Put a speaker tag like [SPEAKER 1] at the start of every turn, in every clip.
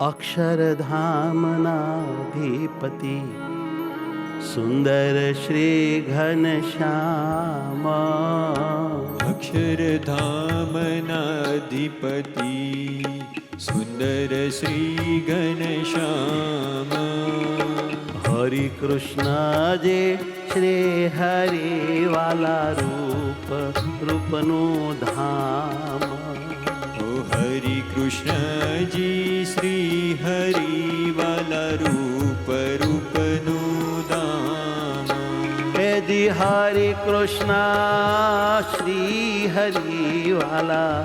[SPEAKER 1] અક્ષરધામનાધિપતિ સુંદર શ્રી ઘનશ્યામ.
[SPEAKER 2] અક્ષરધામનાધિપતિ સુંદર શ્રી ઘનશ્યામ.
[SPEAKER 1] હરિ કૃષ્ણ જે શ્રી હરિવાલા રૂપ રૂપનું ધામ.
[SPEAKER 2] હરિ કૃષ્ણજી શ્રી હરિવાલા રૂપ રૂપનું ધામ.
[SPEAKER 1] જી હરિ કૃષ્ણ શ્રી હરિવાલા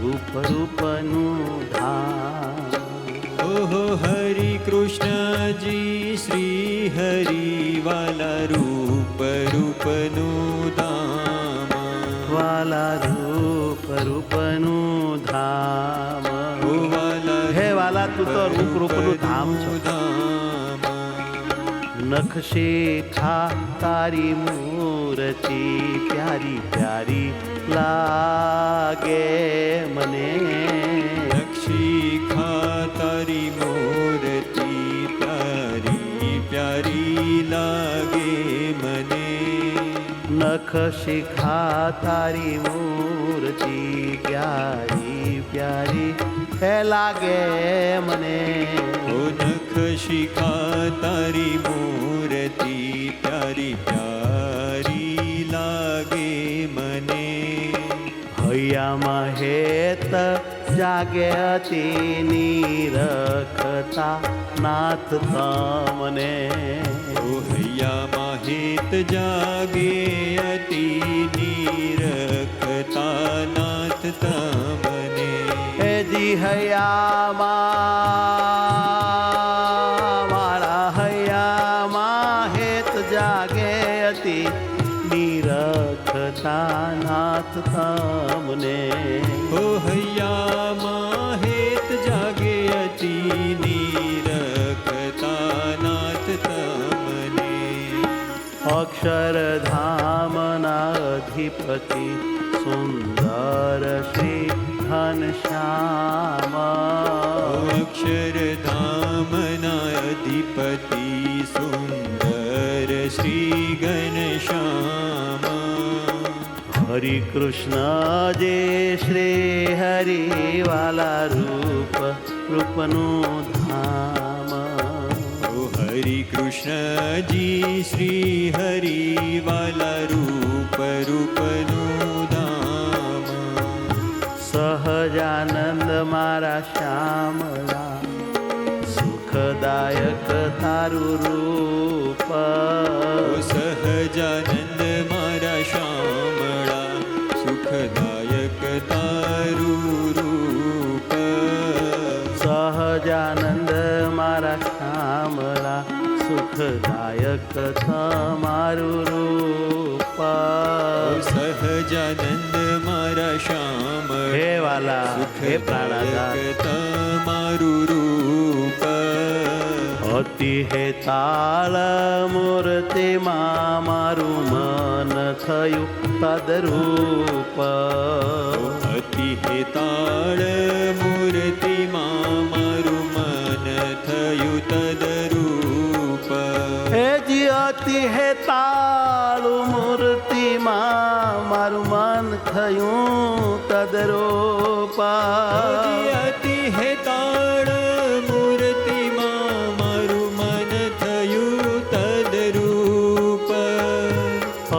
[SPEAKER 1] રૂપ રૂપનું ધામ.
[SPEAKER 2] ઓહો હરિ કૃષ્ણજી શ્રી હરિવાલા રૂપ રૂપનું ધામ.
[SPEAKER 1] વાલા રૂપ રૂપનું ધામ. હે વાલા તું તો રૂપ રૂપનું ધામ છો. નખ શેખા તારી મૂર્તિ પ્યારી પ્યારી લાગે મને.
[SPEAKER 2] નક્ષિખા તારી મૂર્તિ પ્યારી પ્યારી લાગે મને.
[SPEAKER 1] નખ શિખા તારી મૂર્તિ પ્યારી પ્યારી હે લાગે મને.
[SPEAKER 2] ઓ નખ શિખા તારી મૂર્તિ પ્યારી પ્યારી લાગે મને.
[SPEAKER 1] હૈયામાં હેત જાગે અતિની રખતા નાથ તમને.
[SPEAKER 2] ઓ હૈયામાં હેત જાગે અતિ નિરખતા નાથ તમને.
[SPEAKER 1] હે જી હૈયામાં મારા હૈયામાં હેત જાગે અતિ નિરખતા નાથ તમને.
[SPEAKER 2] ઓ હૈયામાં હેત જાગે અતિ નિરખતા નાથ તમને.
[SPEAKER 1] અક્ષરધામના અધિપતિ સુંદર શ્રી ઘનશ્યામ.
[SPEAKER 2] અક્ષરધામના અધિપતિ સુંદર શ્રી ઘનશ્યામ.
[SPEAKER 1] હરિ કૃષ્ણ જે શ્રી હરિવાલા રૂપ રૂપનું ધામ.
[SPEAKER 2] હરિ કૃષ્ણજી શ્રી હરિવાલા રૂપ રૂપનું ધામ.
[SPEAKER 1] સહજાનંદ મારા શ્યામળા સુખદાયક તારું રૂપ.
[SPEAKER 2] સહજાનંદ મારા શ્યામળા સુખદાયક તારું રૂપ.
[SPEAKER 1] સહજાનંદ મારા શ્યામળા સુખદાયક તમારું રૂપ.
[SPEAKER 2] સહજાનંદ મારા શ્યામળા
[SPEAKER 1] હે વાલા હે પ્રાણાધાર
[SPEAKER 2] તમારું રૂપ.
[SPEAKER 1] અતિ હે તાળ મૂર્તિમાં મારું મન થયું તદરૂપ.
[SPEAKER 2] અતિ હેતાળ મૂર્તિમાં મારું મન થયું તદરૂપ.
[SPEAKER 1] હે જી અતિ હે તાળ મૂર્તિમાં મારું મન થયું તદરૂપ.
[SPEAKER 2] અતિ હેતાળ મૂર્તિમાં મારું મન થયું તદરૂપ.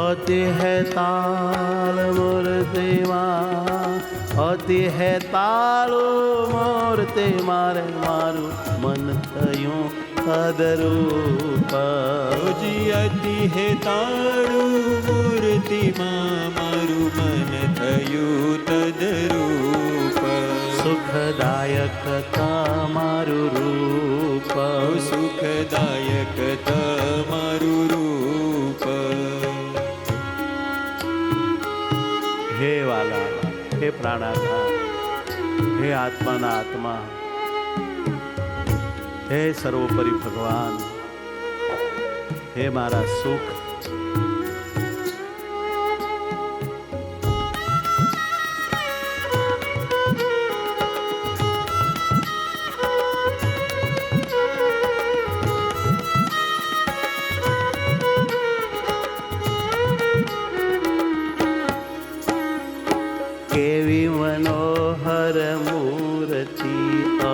[SPEAKER 1] અતિ હે તાળ મૂર્તિમાં અતિ હે તાળું મૂર્તિ મારે મારું મન થયું તદરૂપ.
[SPEAKER 2] અતિ હેતાળું મૂર્તિમાં મારું મન થયું તદરૂપ.
[SPEAKER 1] સુખદાયક તમારું રૂપ.
[SPEAKER 2] સુખદાયક તમારું રૂપ.
[SPEAKER 1] હે વાલા હે પ્રાણાધાર હે આત્માના આત્મા હે સર્વોપરી ભગવાન હે મારા સુખ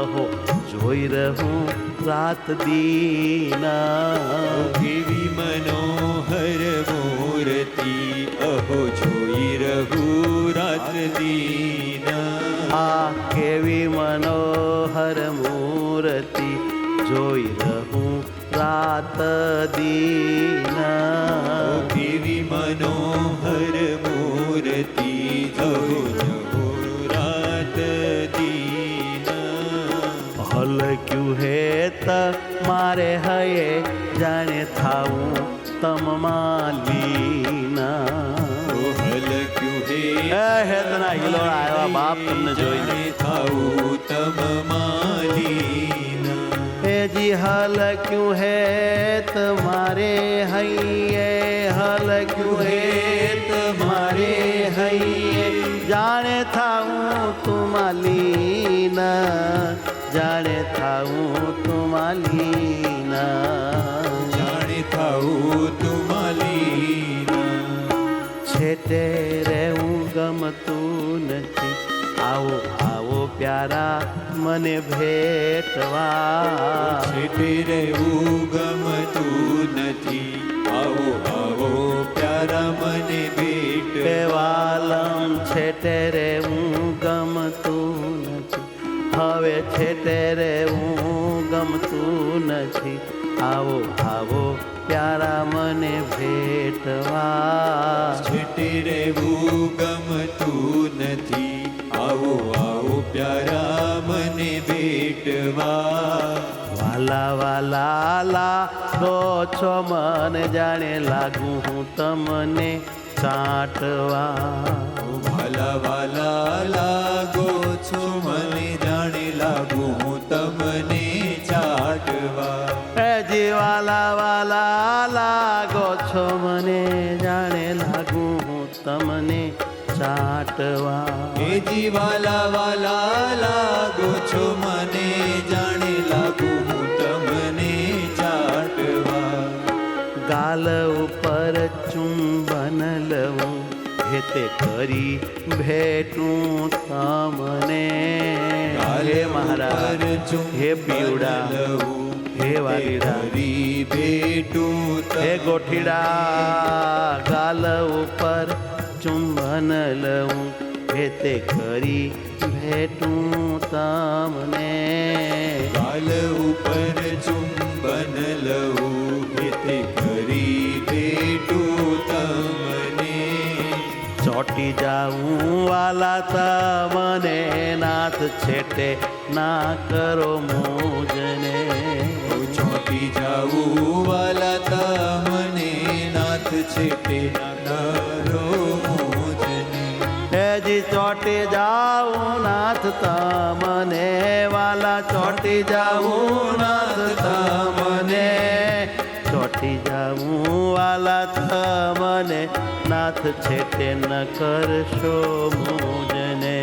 [SPEAKER 1] અહો જોઈ રહું રાત દીના
[SPEAKER 2] કેવી મનોહર મૂર્તિ અહો જોઈ રહું રાત દીના
[SPEAKER 1] આ કેવી મનોહર મૂર્તિ જોઈ રહું રાત દીના
[SPEAKER 2] કેવી મનોહર મૂર્તિ અહો જોઉં રાત દીના
[SPEAKER 1] હલક્યું હેત મારે હયે જાણે થાવું તમ માલીના
[SPEAKER 2] હલક્યું
[SPEAKER 1] હેતના હિલોળ આવ્યા બાપ તમને જોઈને
[SPEAKER 2] થાવું તમ માલીના
[SPEAKER 1] જી હલક્યું હેત મારે હૈયે હલક્યું હેત મારે હૈયે જાણે થાવું તુમાલીના જાણે થાવું તુમાલીના
[SPEAKER 2] જાણે થાવું તુમાલીના
[SPEAKER 1] છેટે રહેવું ગમતું નથી આવો આવો પ્યારા મને ભેટવા
[SPEAKER 2] છેટે રહેવું ગમતું નથી આવો આવો પ્યારા મને
[SPEAKER 1] વાલમ છેટે રહેવું ગમતું નથી હવે છેટે રહેવું ગમતું નથી આવો આવો પ્યારા મને ભેટવા
[SPEAKER 2] છેટે રહેવું ગમતું નથી આવો આવો પ્યારા મને ભેટવા
[SPEAKER 1] વાલા વાલા લાગો છો મને જાણે લાગું હું તમને ચાટવા
[SPEAKER 2] વાલા વાલા લાગો છો મને જાણે લાગુ હું તમને ચાટવા
[SPEAKER 1] જી વાલા વાલા લાગો છો મને જાણે લાગું હું તમને ચાટવા
[SPEAKER 2] એ જીવાલા વાલા લાગો છો મને જાણે લાગુ હું તમને ચાટવા
[SPEAKER 1] ગાલ ઉપર ચુંબન લઉં હેતે કરી ભેટું તમને હે મહારાજ હે પીવડા હે વાલીડા
[SPEAKER 2] ભેટું
[SPEAKER 1] હે ગોઠીડા ગાલ ઉપર ચુંબન લઉં હેતે કરી ભેટું તમને
[SPEAKER 2] ગાલ ઉપર ચુંબન લઉં હેતે કરી ભેટું તમને
[SPEAKER 1] ચોટી જાઉં વાલા તમને નાથ છેટે ના કરો મોજને
[SPEAKER 2] ચોટી જાઉં વાલા તમને નાથ છેટે ના કરો મોજને
[SPEAKER 1] હેજી ચોટી જાઉં નાથ તમને વાલા ચોટી જાઉં નાથ તમને ચોટી જાઉં વાલા તમને નાથ છેટે ન કરશો મોજને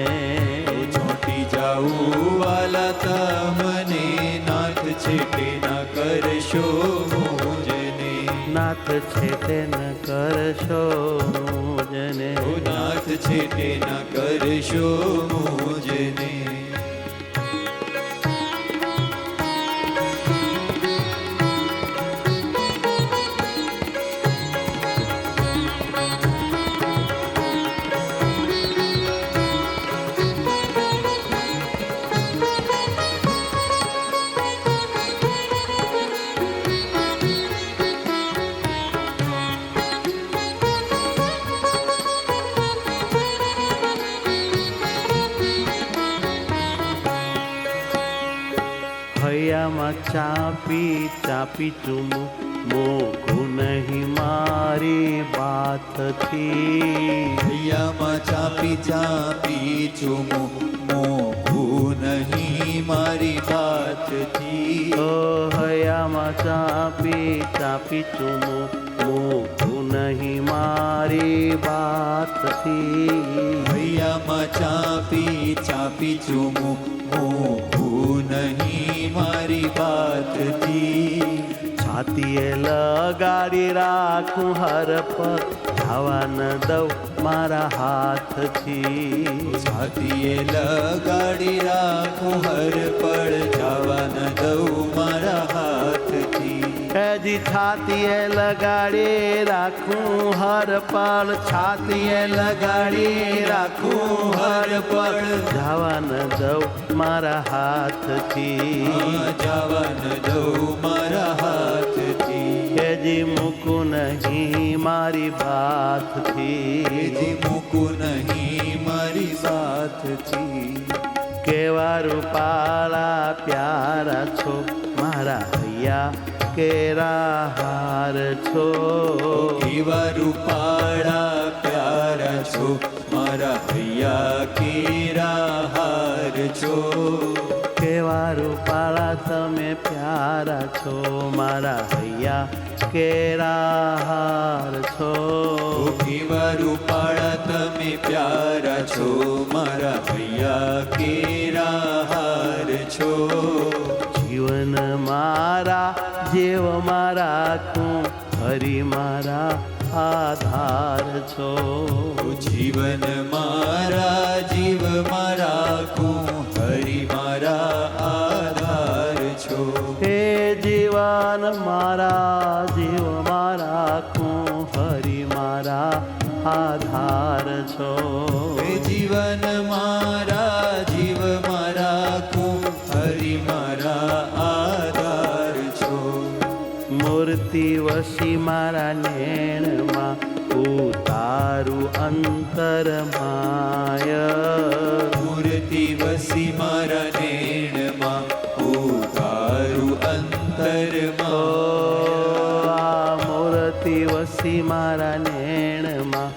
[SPEAKER 2] ચોટી જાઉં વાલા તમને નાથ છેટે ના કરશો મોજને
[SPEAKER 1] નાથ છેટે ન કરશો મોજને
[SPEAKER 2] નાથ છેટે ના કરશો મોજને
[SPEAKER 1] હૈયામાં ચાપી ચાપી ચૂમું મોઘું નહીં મારી બાતથી
[SPEAKER 2] હૈયામાં ચાપી ચાપી ચૂમું મોઘું નહીં મારી બાતથી
[SPEAKER 1] ઓ હૈયામાં ચાપી ચાપી ચૂમું મોઘું નહીં મારી બાતથી
[SPEAKER 2] હૈયામાં ચાપી ચાપી ચૂમું મોઘું નહીં મારી બાતથી
[SPEAKER 1] છાતીએ લગાડી રાખું હર પગ જવા ન દઉં મારા હાથથી.
[SPEAKER 2] છાતીએ લગાડી રાખું હર પળ જવા ન દઉં મારા હાથથી.
[SPEAKER 1] હેજી છાતીએ લગાડી રાખું હર પળ, છાતીએ લગાડી રાખું હર પળ, જવા ન દઉં મારા હાથથી.
[SPEAKER 2] જવા ન દઉં મારા હાથથી.
[SPEAKER 1] હેજી મૂકું નહીં મારી બાથથી.
[SPEAKER 2] મૂકું નહીં મારી સાથથી.
[SPEAKER 1] કેવા રૂપાળા પ્યારા છો મારા હૈયા કેરા હાર છો.
[SPEAKER 2] કેવા રૂપાળા પ્યારા છો મારા હૈયા કેરા હાર છો.
[SPEAKER 1] કેવા રૂપાળા તમે પ્યારા છો મારા હૈયા કેરા હાર છો.
[SPEAKER 2] કેવા રૂપાળા તમે પ્યારા છો મારા હૈયા કેરા હાર છો.
[SPEAKER 1] જીવન મારા જીવ મારા તું હરી મારા આધાર છો.
[SPEAKER 2] જીવન મારા જીવ મારા કું હરી મારા આધાર છો.
[SPEAKER 1] હે જીવન મારા જીવ મારા તું હરી મારા આધાર છો.
[SPEAKER 2] જીવન મારા જીવ મારા કું હરી મારા આધાર છો.
[SPEAKER 1] મૂર્તિ વસી મારા નેણમાં ઉતારું અંતર માય.
[SPEAKER 2] મૂર્તિ વસી મારા નેણમાં ઉતારું અંતરમાં.
[SPEAKER 1] મૂર્તિ વસી મારા નેણમાં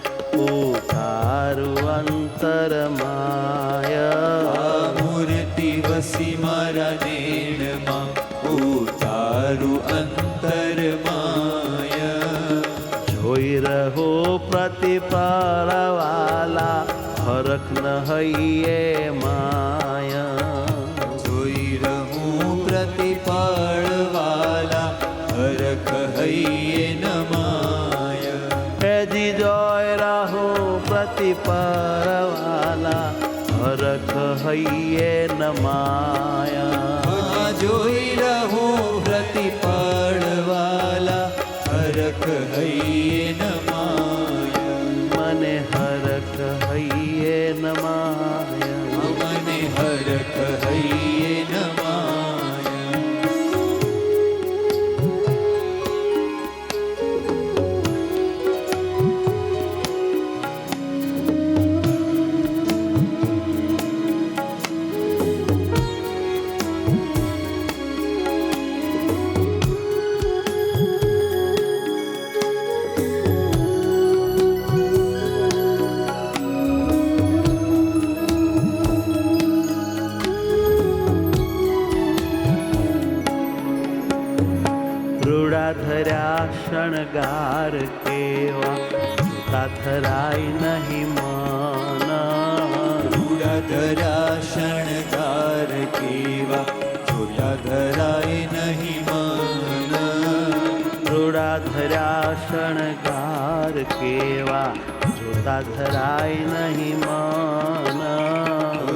[SPEAKER 1] ઉતારું અંતર માય.
[SPEAKER 2] મૂર્તિ વસી મારા નેણમાં ઉતારું અંતરમાય.
[SPEAKER 1] જોઈ રહો પ્રતિપળવાલા ફરક ન હૈયે માયા.
[SPEAKER 2] જોઈ રહું પ્રતિપળવાલા હરખ હૈયે નમાય.
[SPEAKER 1] હેજી જોઈ રહો પ્રતિપળવાલા ફરક હૈયે નમાયા.
[SPEAKER 2] જોઈ રહું પ્રતિપળવાલા હરખ હૈયે નમાય.
[SPEAKER 1] મને હરક હૈયે નમાયા.
[SPEAKER 2] મને હરખ હૈયે નમાય.
[SPEAKER 1] ધર્યા શણગાર કેવા જૂતા ધરાય નહીં મન.
[SPEAKER 2] રૂડા ધરા શણગાર કેવા જોયા ધરાય નહીં મન.
[SPEAKER 1] રૂડા ધર્યા શણગાર કેવા જોતા ધરાય નહીં મન.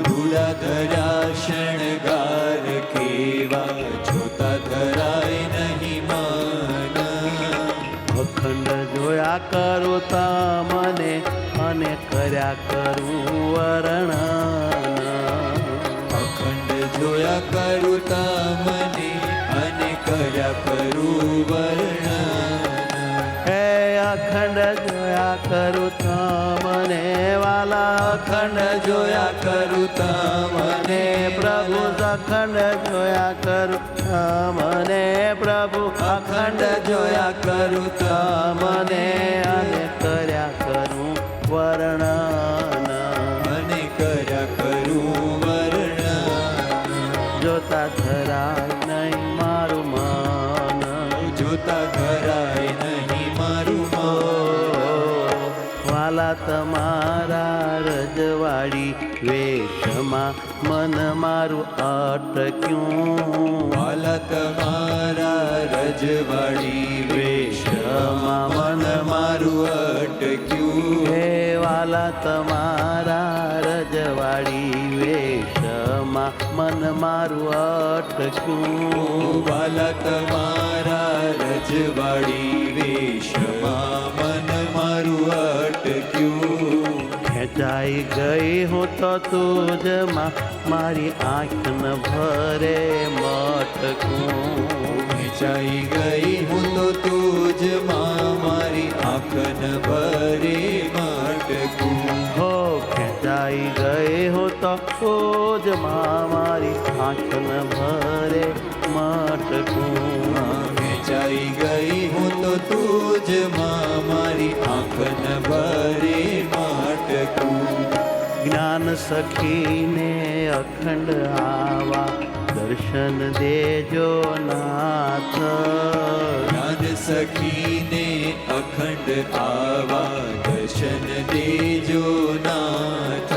[SPEAKER 2] રૂડા ધરા શણગાર કેવા જોતા ધરાય નહીં મન.
[SPEAKER 1] અખંડ જોયા કરું તમને અને કર્યા કરું વર્ણન.
[SPEAKER 2] અખંડ જોયા કરું તમને અને કર્યા કરું વર્ણન.
[SPEAKER 1] હે અખંડ જોયા કરું તમને વાલા. અખંડ જોયા કરું તમને પ્રભુ. અખંડ જોયા કરું તમને પ્રભુ. અખંડ જોયા કરું તમને અને કર્યા કરું વર્ણન.
[SPEAKER 2] અને કર્યા કરું વર્ણન.
[SPEAKER 1] જોતા ધરાય નહીં મારું મન.
[SPEAKER 2] જોતા ધરાય નહીં મારું મન.
[SPEAKER 1] વાલા તમારા રજવાડી વેશમાં મન મારું અટક્યું.
[SPEAKER 2] વાલા તમારા રજવાડી વેશમાં મન મારું અટક્યું.
[SPEAKER 1] વાલા તમારા રજવાડી વેશમાં મન મારું અટક્યું.
[SPEAKER 2] વાલા તમારા રજવાડી વેશમાં મન મારું અટક્યું.
[SPEAKER 1] ખેંચાઈ ગઈ હું તો તુજમાં મારી આંખ ન ભરે મટકું.
[SPEAKER 2] ખેંચાઈ ગઈ હું તો તુજમાં મારી આંખ ન ભરે મટકું.
[SPEAKER 1] હો ખેંચાઈ ગઈ હું તો તુજમાં મારી આંખ ન ભરે મટકું.
[SPEAKER 2] ખેંચાઈ ગઈ હું તો તુજમાં મારી આંખ ન ભરે મટકું.
[SPEAKER 1] જ્ઞાન સખીને અખંડ આવા દર્શન દેજો નાથ.
[SPEAKER 2] જ્ઞાન સખીને અખંડ આવા દર્શન દેજો નાથ.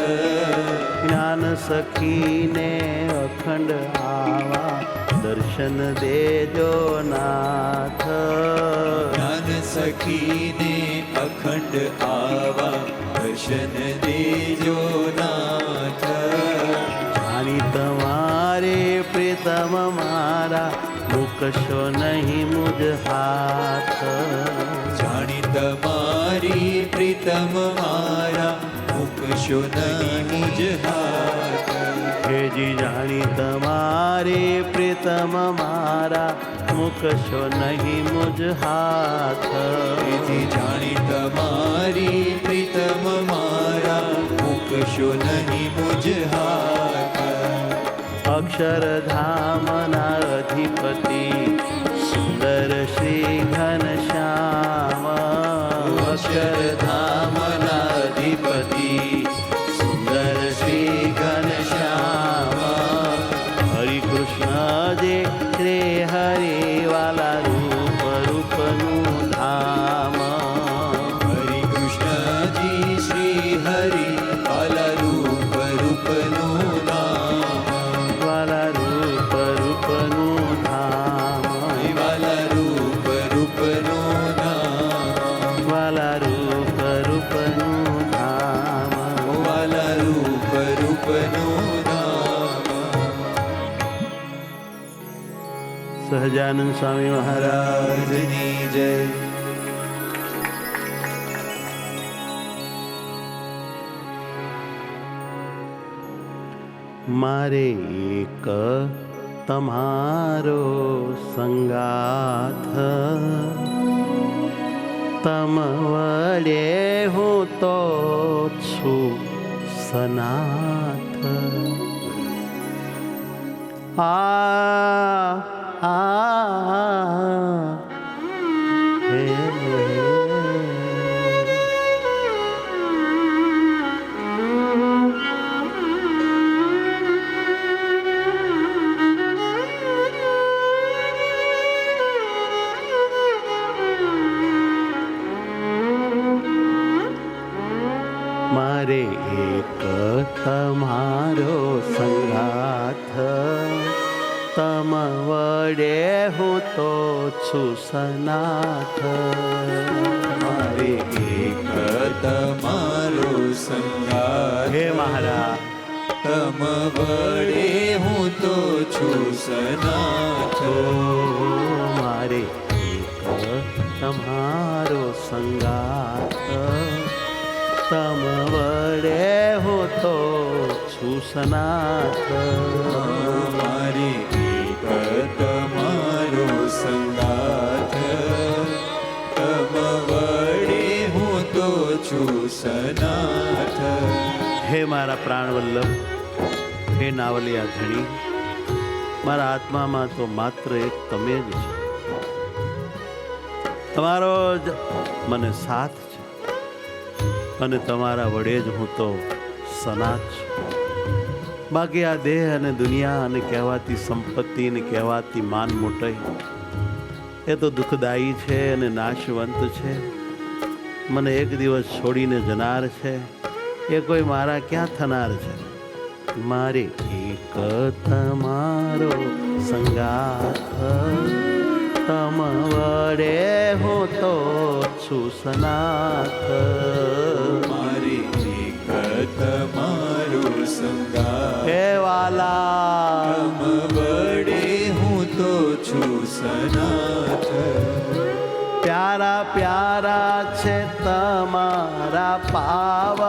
[SPEAKER 1] જ્ઞાન સખીને અખંડ આવા દર્શન દેજો નાથ.
[SPEAKER 2] જ્ઞાન સખીને અખંડ આવા દર્શન દેજો નાથ.
[SPEAKER 1] જાણી તમારે પ્રીતમ મારા મૂકશો નહીં મુજ હાથ.
[SPEAKER 2] જાણી તમારી પ્રીતમ મારા મૂકશો નહીં મુજ હાથ.
[SPEAKER 1] હેજી જાણી તમારે પ્રીતમ મારા મૂકશો નહીં મુજ હાથ.
[SPEAKER 2] તેથી જાણી તમારી પ્રીતમ મારા મૂકશો નહીં મુજ હાથ.
[SPEAKER 1] અક્ષરધામના અધિપતિ સુંદર શ્રી ઘનશ્યામ.
[SPEAKER 2] અક્ષરધામના અધિપતિ
[SPEAKER 1] સુંદર શ્રી ઘનશ્યામ. હરિકૃષ્ણ જે શ્રી હરિ વાલા રૂપ રૂપનું ધામ.
[SPEAKER 2] હરિ કૃષ્ણજી શ્રી હરિ વાલા રૂપ રૂપનું નામ.
[SPEAKER 1] વાલા રૂપ રૂપનું ધામ.
[SPEAKER 2] વાલા રૂપ રૂપનું નામ.
[SPEAKER 1] વાલા રૂપ રૂપનું ધામ.
[SPEAKER 2] વાલા રૂપ રૂપનું નામ.
[SPEAKER 1] સહજાનંદ સ્વામી મહારાજ
[SPEAKER 2] રાજની જય.
[SPEAKER 1] મારે એક તમારો સંગાથ. તમ વડે હું તો છું સનાથ. આ હે મારે એક તમારો સંગાથ. તમ વડે હું તો છું સનાથ.
[SPEAKER 2] મારે એક તમારો સંગાથ.
[SPEAKER 1] હે મહારાજ
[SPEAKER 2] તમ વડે હું તો છું સનાથ.
[SPEAKER 1] મારે એક તમારો સંગાથ. તમ વડે હું તો છું સનાથ.
[SPEAKER 2] મારે એક તમારો સંગાથ. તમ વડે હું તો છું સનાથ.
[SPEAKER 1] હે મારા પ્રાણવલ્લભ, હે નાવલિયા ધણી, મારા આત્મામાં તો માત્ર એક તમે જ છો. તમારો જ મને સાથ છે અને તમારા વડે જ હું તો સનાથ છું. બાકી આ દેહ અને દુનિયા અને કહેવાતી સંપત્તિ અને કહેવાતી માન મોટાઈ એ તો દુઃખદાયી છે અને નાશવંત છે. મને એક દિવસ છોડીને જનાર છે. એ કોઈ મારા ક્યાં થનાર છે. મારે એક તમારો સંગાથ. તમ વડે હું તો છું સનાથ.
[SPEAKER 2] મારે
[SPEAKER 1] વાલા
[SPEAKER 2] તમ વડે હું તો છું સનાથ
[SPEAKER 1] પ્યારા પ્યારા છે તમારા પાવ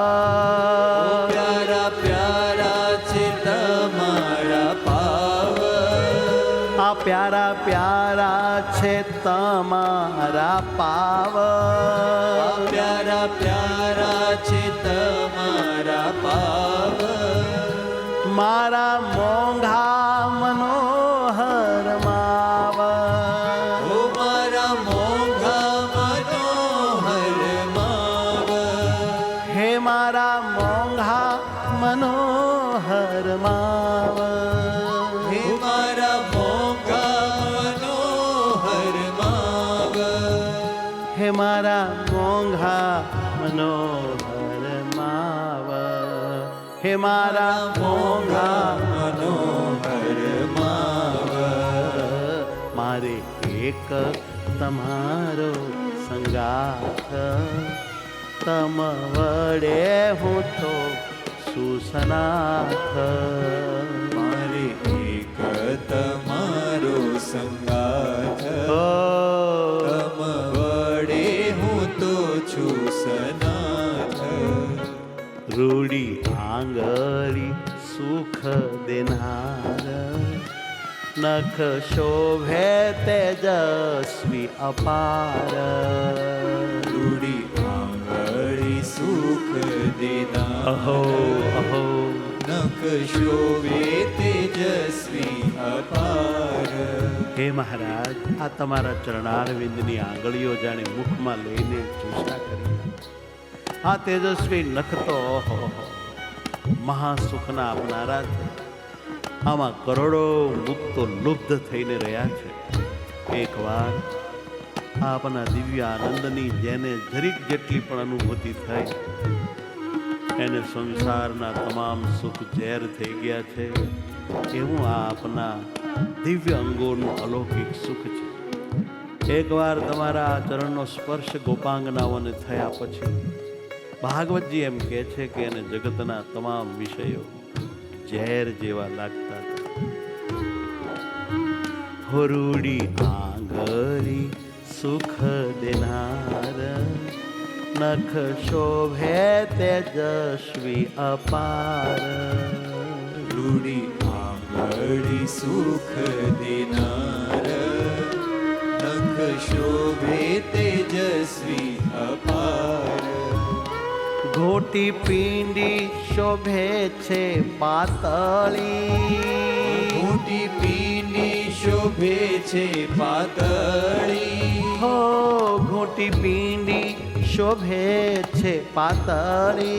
[SPEAKER 2] પ્યારા પ્યારા છે તમારા પાવ
[SPEAKER 1] આ પ્યારા પ્યારા છે તમારા પાવ
[SPEAKER 2] પ્યારા પ્યારા છે તમારા પાવ
[SPEAKER 1] મારા મોંઘા મનોહર માવ
[SPEAKER 2] ઓ મારા મોંઘા મનોહર માવ
[SPEAKER 1] હે મારા મોંઘા મનોહર માવ
[SPEAKER 2] હે મારા મોંઘા મનોહર માવ
[SPEAKER 1] હે મારા મોંઘા મનોહર માવ હે મારા મોંઘા
[SPEAKER 2] મનોહર માવ
[SPEAKER 1] મારે એક તમારો સંગાથ તમ વડે હું તો સુસનાથ
[SPEAKER 2] મારે એક તમારો સંગાથ
[SPEAKER 1] ઓ
[SPEAKER 2] તમ વડે હું તો છું સનાથ
[SPEAKER 1] રૂડી આંગળી સુખ દેનાર નખ શોભે તેજસ્વી અપાર
[SPEAKER 2] રૂડી આંગળી સુખ દેનાર
[SPEAKER 1] અહો અહો
[SPEAKER 2] નખ શોભે તેજસ્વી અપાર
[SPEAKER 1] હે મહારાજ આ તમારા ચરણારવિંદની આંગળીઓ જાણે મુખમાં લઈને ચૂસા કરી આ તેજસ્વી નખ તો ઓહો મહાસુખના આપનારા છે આમાં કરોડો મુક્તો લુબ્ધ થઈને રહ્યા છે એકવાર આપના દિવ્ય આનંદની જેને જરીક જેટલી પણ અનુભૂતિ થઈ એને સંસારના તમામ સુખ ઝેર થઈ ગયા છે એવું આ આપના દિવ્ય અંગોનું અલૌકિક સુખ છે એકવાર તમારા ચરણનો સ્પર્શ ગોપાંગનાઓને થયા પછી ભાગવતજી એમ કહે છે કે એને જગતના તમામ વિષયો ઝેર જેવા લાગતા હોરૂડી આંગળી સુખ દેનાર નખ શોભે તેજસ્વી અપાર
[SPEAKER 2] રૂડી આંગળી સુખ દેનાર નખ શોભે તેજસ્વી અપાર
[SPEAKER 1] ઘોટી પીંડી શોભે છે પાતળી
[SPEAKER 2] મોટી પીંડી શોભે છે પાતળી
[SPEAKER 1] હો ઘોટી પીંડી શોભે છે પાતળી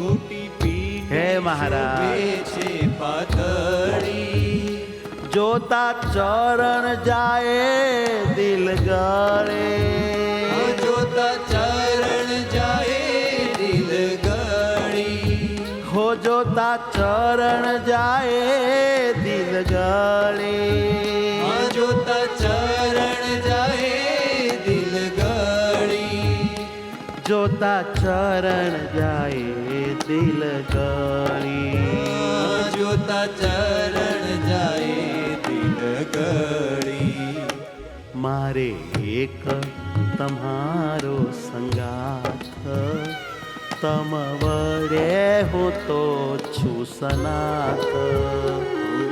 [SPEAKER 2] મોટી પીંડી
[SPEAKER 1] હે મહારાજ.
[SPEAKER 2] શોભે છે પાતળી
[SPEAKER 1] જોતા ચરણ જાય દિલ ગળે
[SPEAKER 2] જોતા ચરણ જાય દિલ ગળી
[SPEAKER 1] હો જોતા ચરણ જાય દિલ ગળે
[SPEAKER 2] જોતા ચરણ જાય દિલ ગળી
[SPEAKER 1] જોતા ચરણ જાય દિલ ગળી
[SPEAKER 2] જોતા ચરણ જાય દિલ ગળી
[SPEAKER 1] મારે એક તમારો સંગાથ તમ વડે હું તો છું સનાથ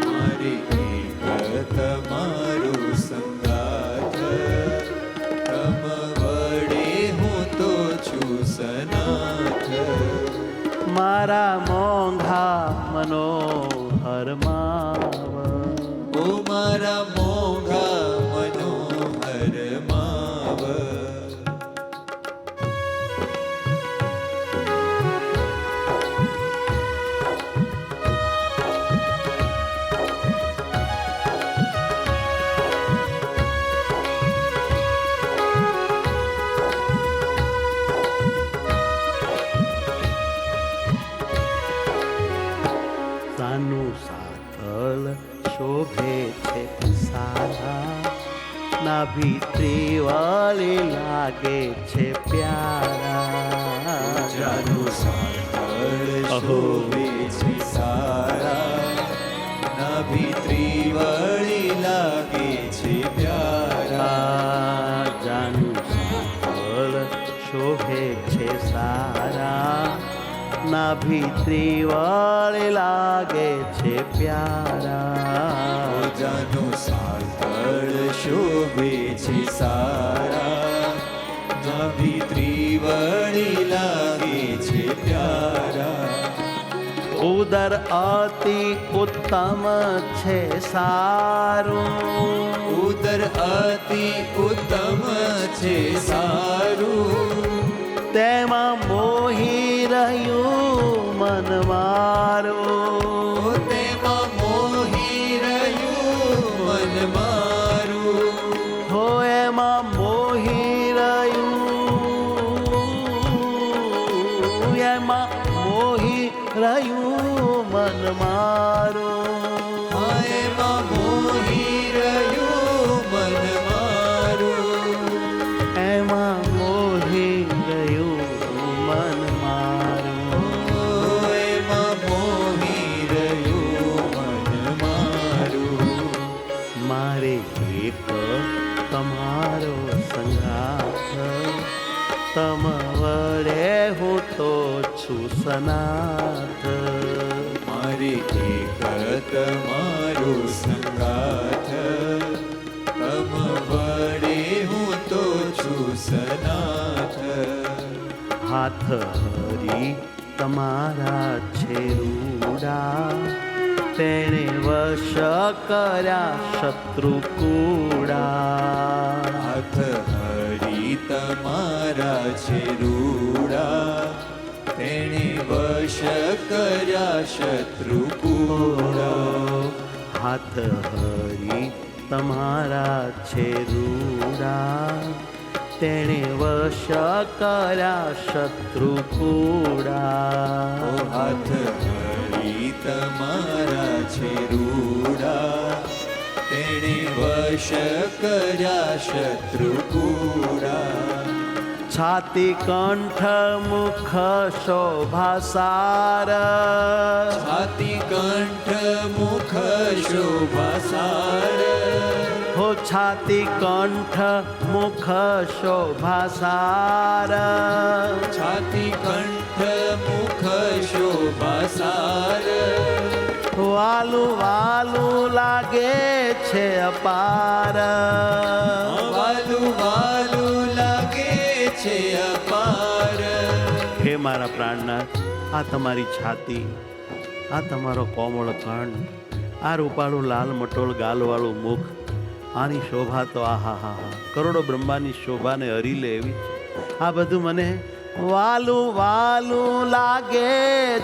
[SPEAKER 2] મારે એક તમારો સંગાથ તમ વડે હું તો છું સનાથ
[SPEAKER 1] મારા મોંઘા મનોહર માવ
[SPEAKER 2] ઓ મારા મોંઘા મનોહર માવ
[SPEAKER 1] સાનું સાથળ શોભે છે સારા નાભી ત્રિવાળી લાગે છે પ્યારા
[SPEAKER 2] જાનું સાગર
[SPEAKER 1] અહો.
[SPEAKER 2] શોભે છે સારા ત્રિવળી લાગે છે પ્યારા.
[SPEAKER 1] જાનું ફળ શોભે છે સારા, નાભી ત્રિવળી લાગે છે પ્યારા.
[SPEAKER 2] જાનું સાંકળ શોભે છે સારા, નાભી ત્રિવળી લાગે છે પ્યારા.
[SPEAKER 1] ઉદર અતિ ઉત્તમ છે સારું,
[SPEAKER 2] ઉદર અતિ ઉત્તમ છે સારું,
[SPEAKER 1] તેમાં મોહી રહ્યું મન મારું.
[SPEAKER 2] તેમાં મોહી રહ્યું મન મારું.
[SPEAKER 1] હો એમાં મોહી રહ્યું, એમાં મોહી રહ્યું મન મારું.
[SPEAKER 2] એમાં મોહી રહ્યું મન મારું.
[SPEAKER 1] એમાં મોહી ગયું મન મારું.
[SPEAKER 2] એમાં મોહી રહ્યું મન મારું.
[SPEAKER 1] મારે એક તમારો સંગાથ, તમ વડે હું તો છું સનાથ.
[SPEAKER 2] મારે એક તમારો સંગાથ, તમ વડે હું તો છું સનાથ.
[SPEAKER 1] હાથ હરી તમારા છે રૂડા, તેણે વશ કર્યા શત્રુ કૂડા.
[SPEAKER 2] હાથ હરી તમારા છે રૂડા, તેણે વશ કર્યા શત્રુ કૂડા.
[SPEAKER 1] હાથ હરી તમારા છે રૂડા, તેણે વશ કર્યા શત્રુ કૂડા.
[SPEAKER 2] હાથ હરી તમારા છે રૂડા, તેણે વશ કર્યા શત્રુ કૂડા.
[SPEAKER 1] છાતી કંઠ મુખ શોભાસાર,
[SPEAKER 2] છાતી કંઠ મુખ શોભાસાર.
[SPEAKER 1] હો છાતી કંઠ મુખ શોભાસાર.
[SPEAKER 2] છાતી કંઠ મુખ શોભાસાર.
[SPEAKER 1] વાલું વાલું લાગે છે અપાર.
[SPEAKER 2] વાલું વાલું લાગે છે અપાર.
[SPEAKER 1] હે મારા પ્રાણનાથ, આ તમારી છાતી, આ તમારો કોમળ કંઠ, આ રૂપાળું લાલ મટોળ ગાલવાળું મુખ, આની શોભા તો આહા હા હા, કરોડો બ્રહ્માની શોભાને હરી લે એવી છે. આ બધું મને વાલું વાલું લાગે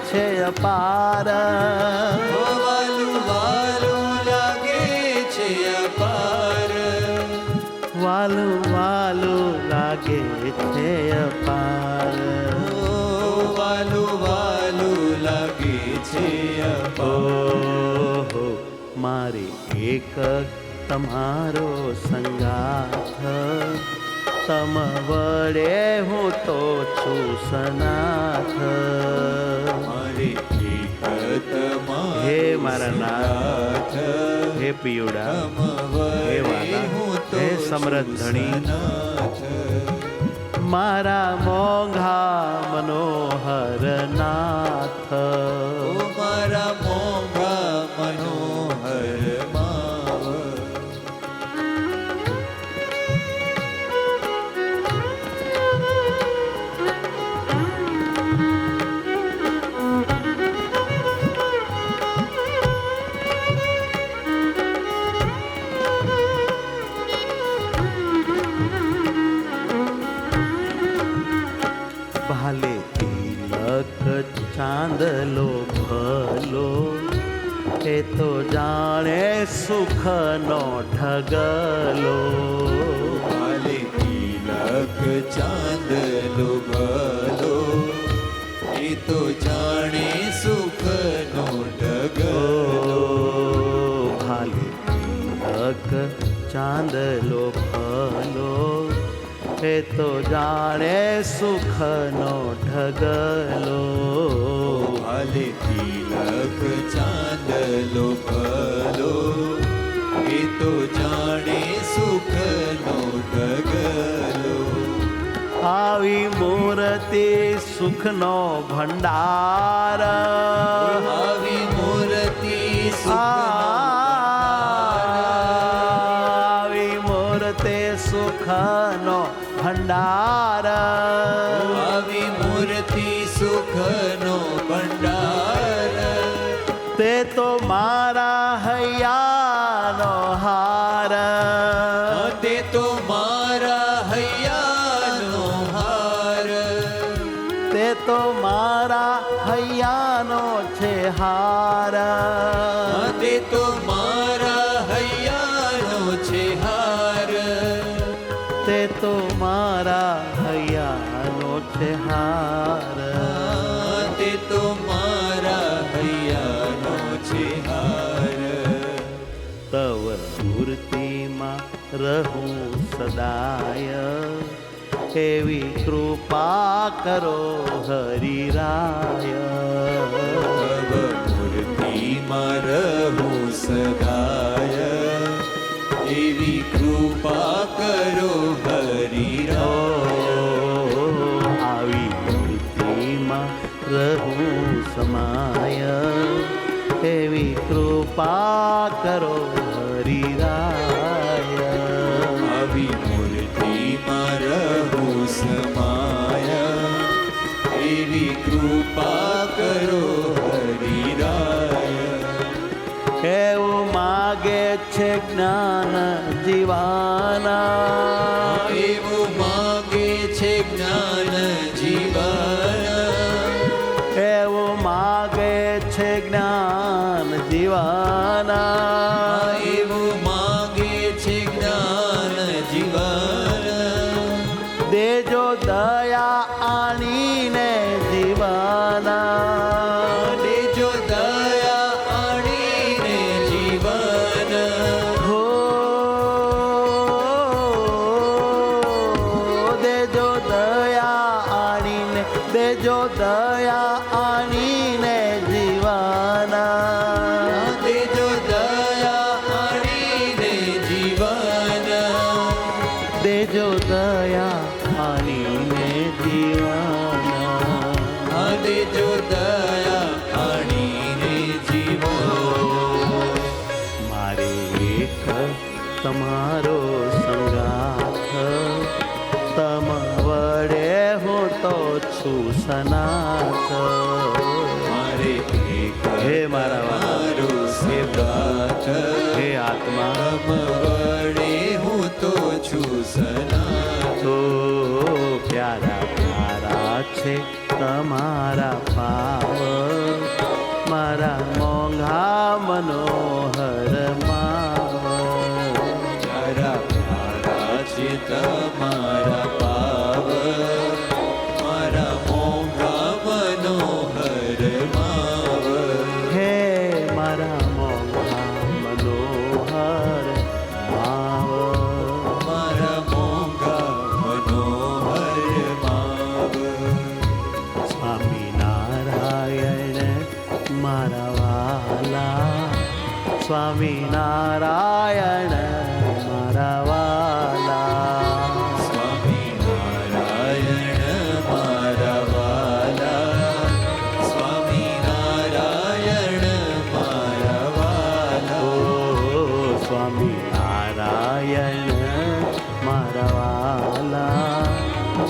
[SPEAKER 1] છે અપાર.
[SPEAKER 2] વાલું વાલું લાગે છે અપાર.
[SPEAKER 1] વાલું વાલું લાગે છે અપાર.
[SPEAKER 2] વાલું વાલું લાગે છે અપાર.
[SPEAKER 1] ઓહો, મારે એક તમારો સંગાથ, તમ વડે હું તો છું સનાથ.
[SPEAKER 2] મારે એક તમારો
[SPEAKER 1] હે મારા નાથ,
[SPEAKER 2] સંગાથ,
[SPEAKER 1] હે પિયુડા,
[SPEAKER 2] તમ
[SPEAKER 1] હે
[SPEAKER 2] વડે
[SPEAKER 1] વાલા,
[SPEAKER 2] હું તો
[SPEAKER 1] હે સમરથ ધણી,
[SPEAKER 2] સનાથ.
[SPEAKER 1] મારા મોંઘા મનોહર નાથ.
[SPEAKER 2] ઓ મારા મોંઘા મનોહર માવ.
[SPEAKER 1] ભાલે તિલક ચાંદલો ભલો, એ તો જાણે સુખનો ઢગલો.
[SPEAKER 2] ભાલે તિલક ચાંદલો ભલો, એ તો જાણે સુખનો ઢગલો.
[SPEAKER 1] ભાલે તિલક ચાંદલો ભલો, એ તો જાણે સુખનો ઢગલો.
[SPEAKER 2] ભાલે તિલક ચાંદલો ભલો, તો જાણે સુખનો ઢગલો.
[SPEAKER 1] આવી મૂર્તિ સુખનો ભંડાર,
[SPEAKER 2] આવી મૂર્તિ
[SPEAKER 1] આવી મૂર્તિ સુખનો ભંડાર,
[SPEAKER 2] આવી મૂર્તિ સુખનો ભંડાર.
[SPEAKER 1] તે તો મારા હૈયાનો હાર,
[SPEAKER 2] તે તો મારા હૈયાનો હાર.
[SPEAKER 1] તે તો મારા હૈયાનો છે હાર,
[SPEAKER 2] તે તો મારા હૈયાનો છે હાર.
[SPEAKER 1] તે તો મારા હૈયાનો છે હાર.
[SPEAKER 2] તે તો મારા હૈયાનો છે હાર.
[SPEAKER 1] તવ મૂર્તિમાં રહું સદાય, એવી કૃપા કરો હરિરાય.
[SPEAKER 2] તવ મૂર્તિમાં રહું સદાય, એવી કૃપા કરો હરિરાય.
[SPEAKER 1] આવી મૂર્તિમાં રહું સમાય, એવી કૃપા કરો હરિરાય.
[SPEAKER 2] આવી મૂર્તિમાં રહું સમાય, એવી કૃપા કરો હરિરાય.
[SPEAKER 1] એવું માગે છે જ્ઞાન જીવાના,
[SPEAKER 2] એવું માગે છે જ્ઞાન જીવન.
[SPEAKER 1] એવું માગે છે જ્ઞાન જીવાના.
[SPEAKER 2] એવું માગે છે જ્ઞાન જીવન.
[SPEAKER 1] દેજો દયા આણીને જીવાના,
[SPEAKER 2] દેજો દયા આણીને જીવન.
[SPEAKER 1] હો દેજો દયા આણીને, દેજો દયા આણીને જીવાના.
[SPEAKER 2] દેજો દયા આણીને જીવન.
[SPEAKER 1] દેજો દયા આણીને જીવાના.
[SPEAKER 2] દેજો દયા આણીને જીવન.
[SPEAKER 1] મારે એક તમારો સંગાથ, તમ વડે હું તો છું સનાથ.
[SPEAKER 2] મારે એક
[SPEAKER 1] હે મારા
[SPEAKER 2] મારો સંગાથ,
[SPEAKER 1] હે આત્મા
[SPEAKER 2] વડે હું તો છું સનાથ.
[SPEAKER 1] તો પ્યારા પ્યારા છે તમારા ભાવ, મારા મોંઘા મનોહર માવ.
[SPEAKER 2] પ્યારા પ્યારા છે તમારા પાવ, મારા મોંઘા મનોહર માવ.
[SPEAKER 1] હે મારા મોંઘા મનોહર માવ.
[SPEAKER 2] મારા મોંઘા મનોહર માવ.
[SPEAKER 1] સ્વામિનારાયણ મારા વાલા, સ્વામિનારાયણ મારા વાલા.
[SPEAKER 2] સ્વામિનારાયણ મારા વાલા, સ્વામિનારાયણ મારા વાલા.
[SPEAKER 1] ઓ સ્વામિનારાયણ મારા વાલા,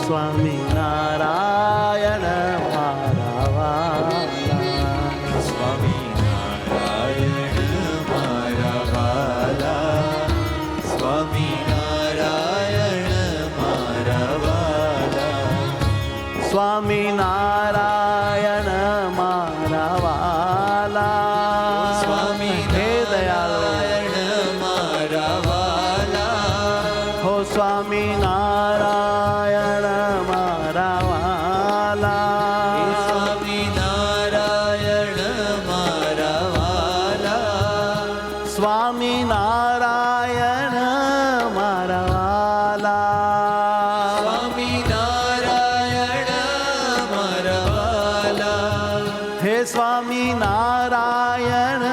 [SPEAKER 1] સ્વામિનારાયણ મારા વાલા.
[SPEAKER 2] સ્વામિનારાયણ મારા વાલા, સ્વામિનારાયણ મારા વાલા.
[SPEAKER 1] સ્વામિનારાયણ મારા વાલા. હે દયાળુ
[SPEAKER 2] મારા વાલા.
[SPEAKER 1] હો સ્વામિનારાયણ મારા વાલા.
[SPEAKER 2] સ્વામિનારાયણ મારા વાલા.
[SPEAKER 1] સ્વામિનારાયણ મારા વાલા.
[SPEAKER 2] સ્વામિનારાયણ મારા વાલા.
[SPEAKER 1] હે સ્વામિનારાયણ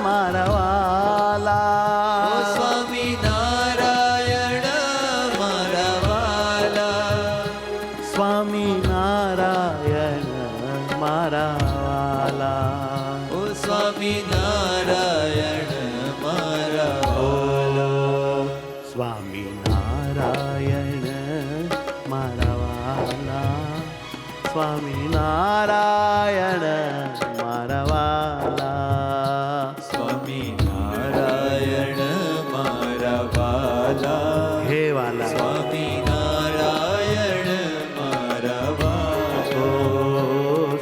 [SPEAKER 1] મારા વાલા.
[SPEAKER 2] સ્વામી નારાયણ મારા વાલા.
[SPEAKER 1] સ્વામી નારાયણ મારા વાલા.
[SPEAKER 2] ઓ સ્વામી નારાયણ મારા વાલા.
[SPEAKER 1] સ્વામી નારાયણ મારા વાલા. સ્વામી નારાયણ મારા વાલા.
[SPEAKER 2] સ્વામી નારાયણ મારા વાલા.
[SPEAKER 1] હે વાલા.
[SPEAKER 2] સ્વામી નારાયણ મારા વાલા.
[SPEAKER 1] ઓ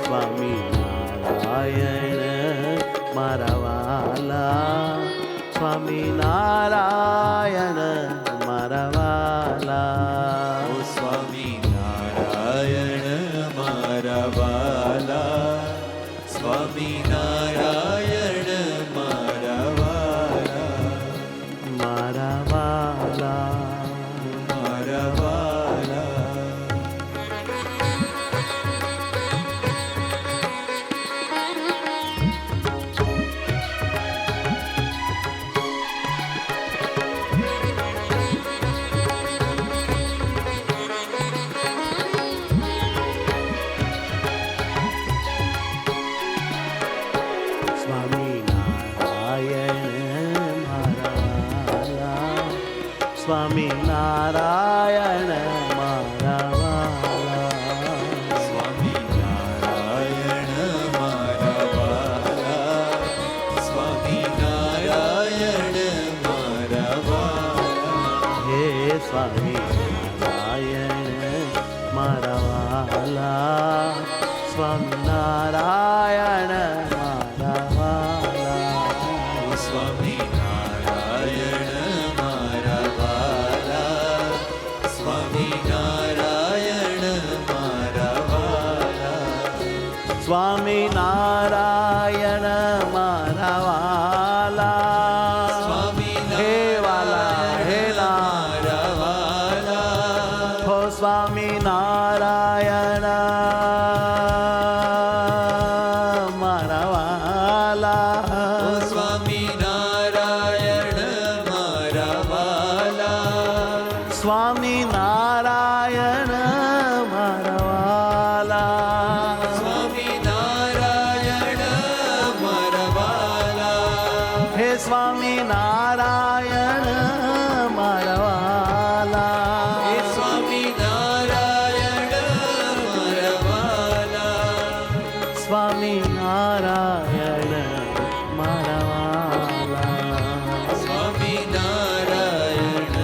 [SPEAKER 1] સ્વામી નારાયણ મારા વાલા. સ્વામી નારાયણ મારા વાલા.
[SPEAKER 2] ઓ સ્વામી નારાયણ મારા વાલા. સ્વામી નારાયણ મારા વાલા.
[SPEAKER 1] મારા વાલા.
[SPEAKER 2] મારા વાલા.
[SPEAKER 1] સ્વામી નારાયણ મારા વાલા. સ્વામી નારાયણ મારા વાલા.
[SPEAKER 2] સ્વામી નારાયણ મારા વાલા. સ્વામી નારાયણ મારા વાલા.
[SPEAKER 1] હે સ્વામી નારાયણ મારા વાલા. સ્વામી નારાયણ મારા વાલા.
[SPEAKER 2] સ્વામી નારાયણ મારા વાલા. સ્વામી નારાયણ મારા વાલા.
[SPEAKER 1] સ્વામી નારાયણ મારા વાલા.
[SPEAKER 2] સ્વામી
[SPEAKER 1] હે વાલા. હે
[SPEAKER 2] મારા વાલા.
[SPEAKER 1] હો સ્વામી નારાયણ મારા વાલા.
[SPEAKER 2] ઓ સ્વામી નારાયણ મારા વાલા.
[SPEAKER 1] સ્વામી નારાયણ મારા વાલા.
[SPEAKER 2] સ્વામી નારાયણ મારા વાલા.
[SPEAKER 1] હે સ્વામી નારાયણ મારા વાલા.
[SPEAKER 2] હે સ્વામી નારાયણ મારા વાલા.
[SPEAKER 1] સ્વામી નારાયણ મારા વાલા.
[SPEAKER 2] સ્વામી નારાયણ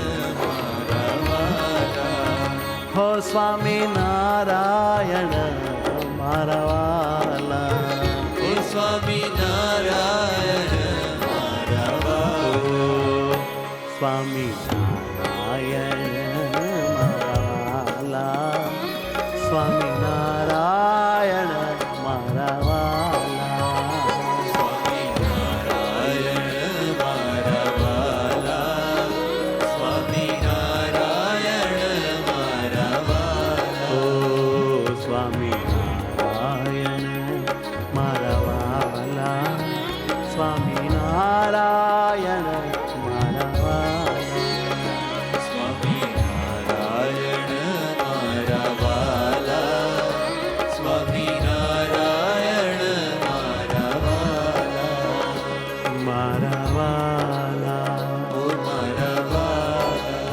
[SPEAKER 2] મારા વાલા.
[SPEAKER 1] હો સ્વામી નારાયણ મારા વાલા.
[SPEAKER 2] હે સ્વામી નારાયણ મારા વાલા.
[SPEAKER 1] સ્વામી નારાયણ મારા વાલા. સ્વામી નારાયણ મારા વાલા.
[SPEAKER 2] સ્વામી નારાયણ મારા વાલા. સ્વામી નારાયણ મારા વાલા.
[SPEAKER 1] ઓ સ્વામી નારાયણ મારા વાલા. સ્વામી નારાયણ મારા વાલા.
[SPEAKER 2] સ્વામી નારાયણ મારા વાલા. સ્વામી નારાયણ મારા વાલા.
[SPEAKER 1] મારા વાલા.
[SPEAKER 2] ઓ મારા વાલા.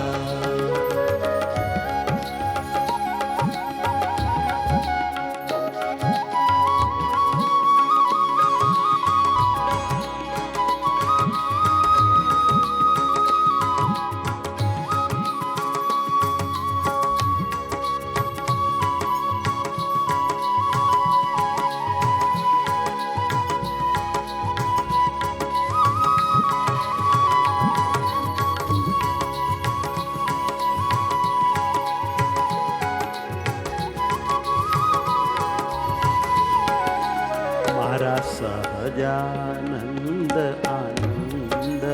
[SPEAKER 1] મારા સહજાનંદ આનંદ.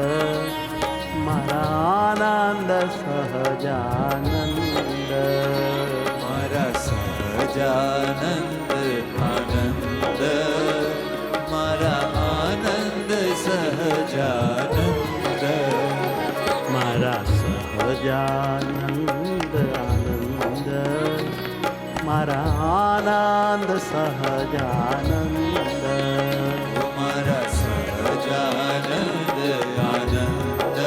[SPEAKER 1] મારા આનંદ સહજાનંદ.
[SPEAKER 2] મારા સહજાનંદ આનંદ. મારા આનંદ સહજાનંદ.
[SPEAKER 1] સહજાનંદ આનંદ મારા આનંદ સહજાનંદ
[SPEAKER 2] મારા સહજાનંદ આનંદ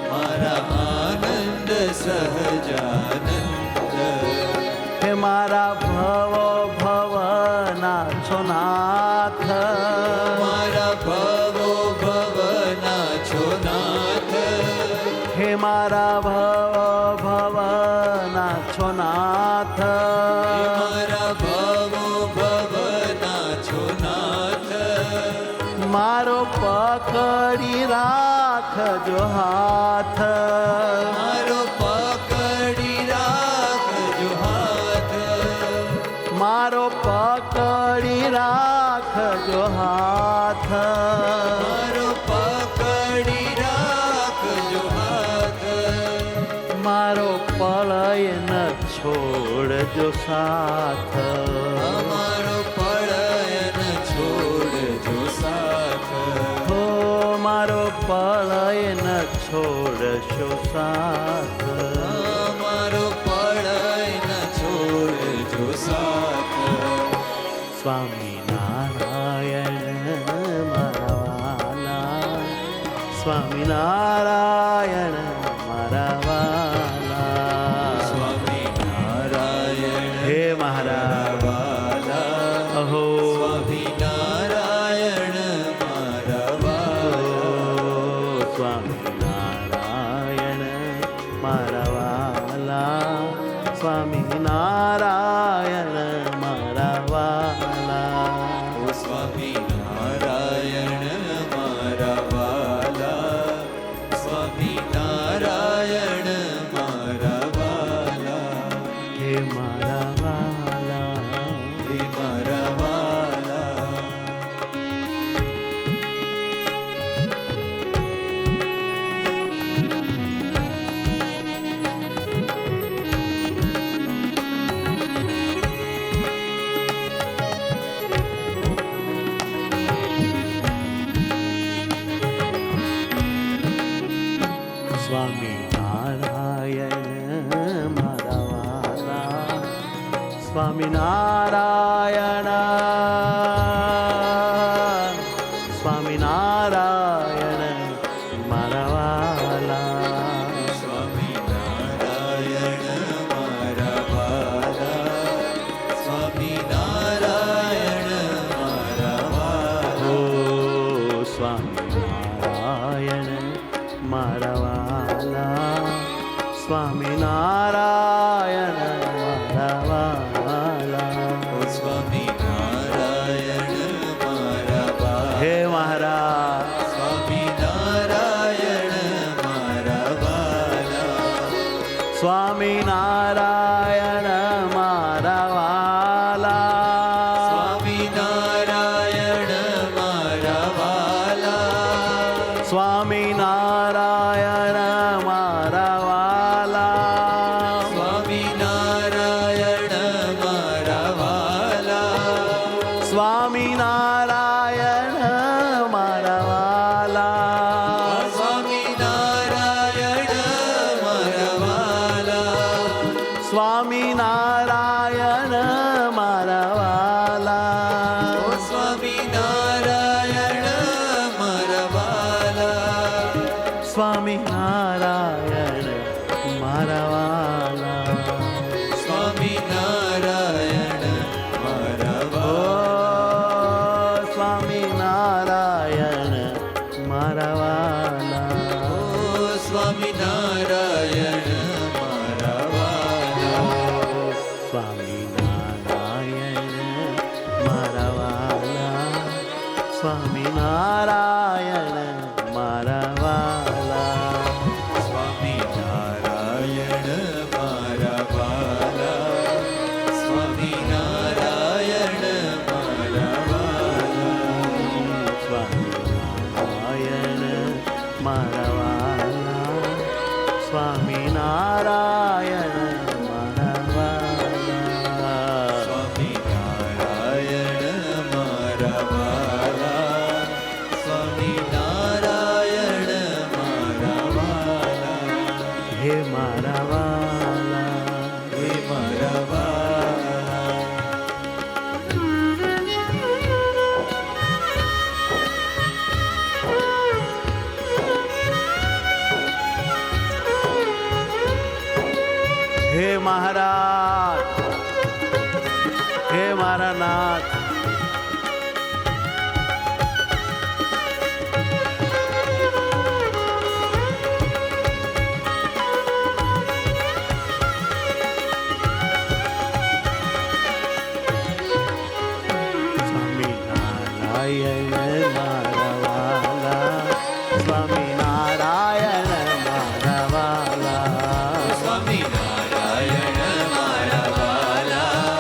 [SPEAKER 2] મારા આનંદ સહજાનંદ
[SPEAKER 1] હે મારા ભવના છો નાથ
[SPEAKER 2] મારા ભવના છો નાથ
[SPEAKER 1] હે મારા ભવના છો નાથ
[SPEAKER 2] મારા ભવના છો નાથ
[SPEAKER 1] મારો પકડી રાખજો હાથ
[SPEAKER 2] મારો પકડી રાખજો હાથ
[SPEAKER 1] મારો પકડી રાખજો હાથ
[SPEAKER 2] મારો પકડી રાખજો હાથ
[SPEAKER 1] મારો પળય ન છોડજો સાથ
[SPEAKER 2] અમારો પળયન છોડજો સાથ
[SPEAKER 1] હો મારો પળય ન છોડશો સાથ
[SPEAKER 2] અમારો પળયન છોડજો સાથ
[SPEAKER 1] સ્વામી નારાયણ મારા વાલા સ્વામી નારાયણ મારા વાલા
[SPEAKER 2] સ્વામી નારાયણ
[SPEAKER 1] હે મારા
[SPEAKER 2] વાલા
[SPEAKER 1] અહો
[SPEAKER 2] સ્વામી નારાયણ મારા વાલા
[SPEAKER 1] સ્વામી નારાયણ મારા વાલા સ્વામી નારાયણ મારા વાલા
[SPEAKER 2] ઓ સ્વામી નારાયણ મારા વાલા સ્વામી નારાયણ મારા વાલા
[SPEAKER 1] હે મારા વાલા
[SPEAKER 2] હે મારા વાલા
[SPEAKER 1] સ્વામી નારાયણ મારા વાલા સ્વામી નારાયણ સ્વામી નારાયણ મારા વાલા
[SPEAKER 2] સ્વામી નારાયણ મારા વાલા સ્વામી નારાયણ મારા વાલા
[SPEAKER 1] હો સ્વામી નારાયણ મારા વાલા સ્વામી નારાયણ મારા વાલા
[SPEAKER 2] ઓ સ્વામી નારાયણ મારા વાલા
[SPEAKER 1] હે મહારાજ
[SPEAKER 2] સ્વામી નારાયણ મારા વાલા
[SPEAKER 1] સ્વામી નારાયણ મારા વાલા
[SPEAKER 2] સ્વામી નારાયણ મારા વાલા
[SPEAKER 1] સ્વામી નારાયણ મારા વાલા
[SPEAKER 2] સ્વામી નારાયણ મારા વાલા
[SPEAKER 1] સ્વામી નારાયણ મારા વાલા
[SPEAKER 2] સ્વામી નારાયણ મારા વાલા
[SPEAKER 1] સ્વામી નારાયણ મારા વાલા
[SPEAKER 2] ઓ સ્વામી નારાયણ મારા વાલા
[SPEAKER 1] સ્વામી નારાયણ મારા વાલા
[SPEAKER 2] સ્વામી નારાયણ મારા
[SPEAKER 1] ઓ
[SPEAKER 2] વાલા
[SPEAKER 1] સ્વામી નારાયણ મારા વાલા
[SPEAKER 2] ઓ સ્વામી નારાયણ મારા વાલા
[SPEAKER 1] સ્વામી નારાયણ મારા વાલા સ્વામી નારાયણ મારા વાલા
[SPEAKER 2] સ્વામી નારાયણ મારા વાલા સ્વામી નારાયણ મારા વાલા
[SPEAKER 1] સ્વામી નારાયણ મારા વાલા સ્વામી નારાયણ મારા વાલા
[SPEAKER 2] સ્વામી નારાયણ મારા વાલા સ્વામી નારાયણ મારા વાલા
[SPEAKER 1] મારા વાલા.
[SPEAKER 2] હે મારા વાલા.
[SPEAKER 1] હે મહારાજ, હે મારા નાથ, સ્વામિનારાયણ મારા વાલા, સ્વામિનારાયણ મારા વાલા.
[SPEAKER 2] સ્વામિનારાયણ મારા વાલા.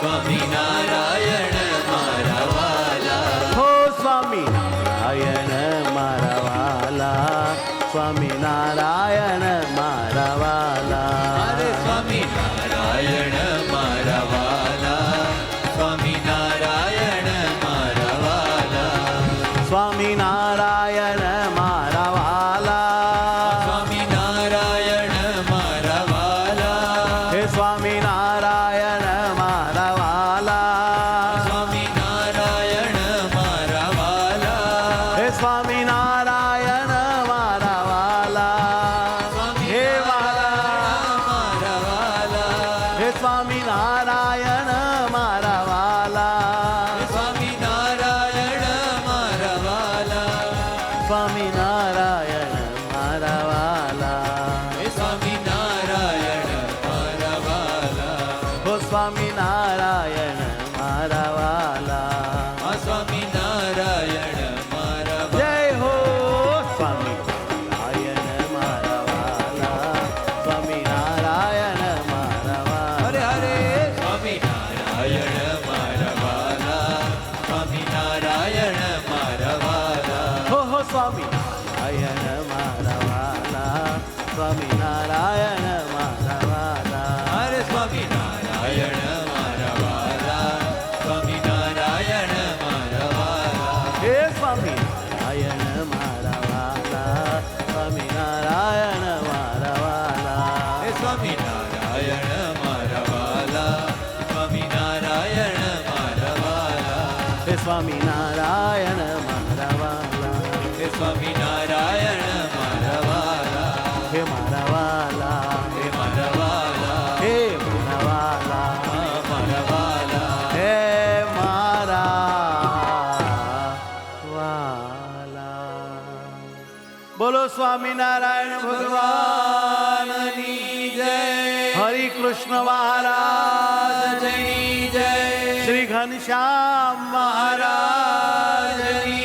[SPEAKER 2] સ્વામિનારાયણ મારા વાલા.
[SPEAKER 1] હો સ્વામિનારાયણ મારા વાલા, સ્વામિનારાયણ મારા વાલા.
[SPEAKER 2] અરે સ્વામિનારાયણ મારા વાલા. સ્વામિનારાયણ મારા વાલા.
[SPEAKER 1] સ્વામિનારાયણ મારા વાલા.
[SPEAKER 2] સ્વામિનારાયણ મારા વાલા.
[SPEAKER 1] હે સ્વામિનારાયણ મારા વાલા.
[SPEAKER 2] સ્વામિનારાયણ મારા વાલા.
[SPEAKER 1] હે સ્વામિનારાયણ મારા વાલા. હે વાલા.
[SPEAKER 2] મારા વાલા.
[SPEAKER 1] હે સ્વામિનારાયણ મારા વાલા.
[SPEAKER 2] સ્વામિનારાયણ મારા વાલા.
[SPEAKER 1] સ્વામિનારાયણ મારા વાલા.
[SPEAKER 2] હે સ્વામિનારાયણ મારા વાલા.
[SPEAKER 1] હો સ્વામિનારાયણ મારા વાલા.
[SPEAKER 2] આ સ્વામિનારાયણ મારા વાલા.
[SPEAKER 1] જય હો સ્વામિનારાયણ મારા વાલા. સ્વામિનારાયણ મારા વાલા.
[SPEAKER 2] હરે હરે સ્વામિનારાયણ મારા વાલા. સ્વામિનારાયણ મારા વાલા.
[SPEAKER 1] હો સ્વામિનારાયણ મારા વાલા. સ્વામિનારાયણ મારા વાલા.
[SPEAKER 2] હરે સ્વામિનારાયણ મારા વાલા. સ્વામિનારાયણ મારા વાલા.
[SPEAKER 1] હે સ્વામિનારાયણ મારા વાલા. સ્વામિનારાયણ મારા વાલા.
[SPEAKER 2] હે સ્વામિનારાયણ મારા વાલા. સ્વામિનારાયણ મારા વાલા.
[SPEAKER 1] હે સ્વામિનારાયણ મારા વાલા.
[SPEAKER 2] હે સ્વામિનારાયણ મારા વાલા.
[SPEAKER 1] હે મારા વાલા.
[SPEAKER 2] હે મારા વાલા.
[SPEAKER 1] હે મારા વાલા.
[SPEAKER 2] મારા વાલા.
[SPEAKER 1] હે મારા વાલા. બોલો સ્વામિનારાયણ ભગવાનની
[SPEAKER 2] જય.
[SPEAKER 1] હરિ કૃષ્ણ મહારાજ,
[SPEAKER 2] જયની જય.
[SPEAKER 1] શ્રી ઘનશ્યામ મહારાજ,
[SPEAKER 2] મહારાજની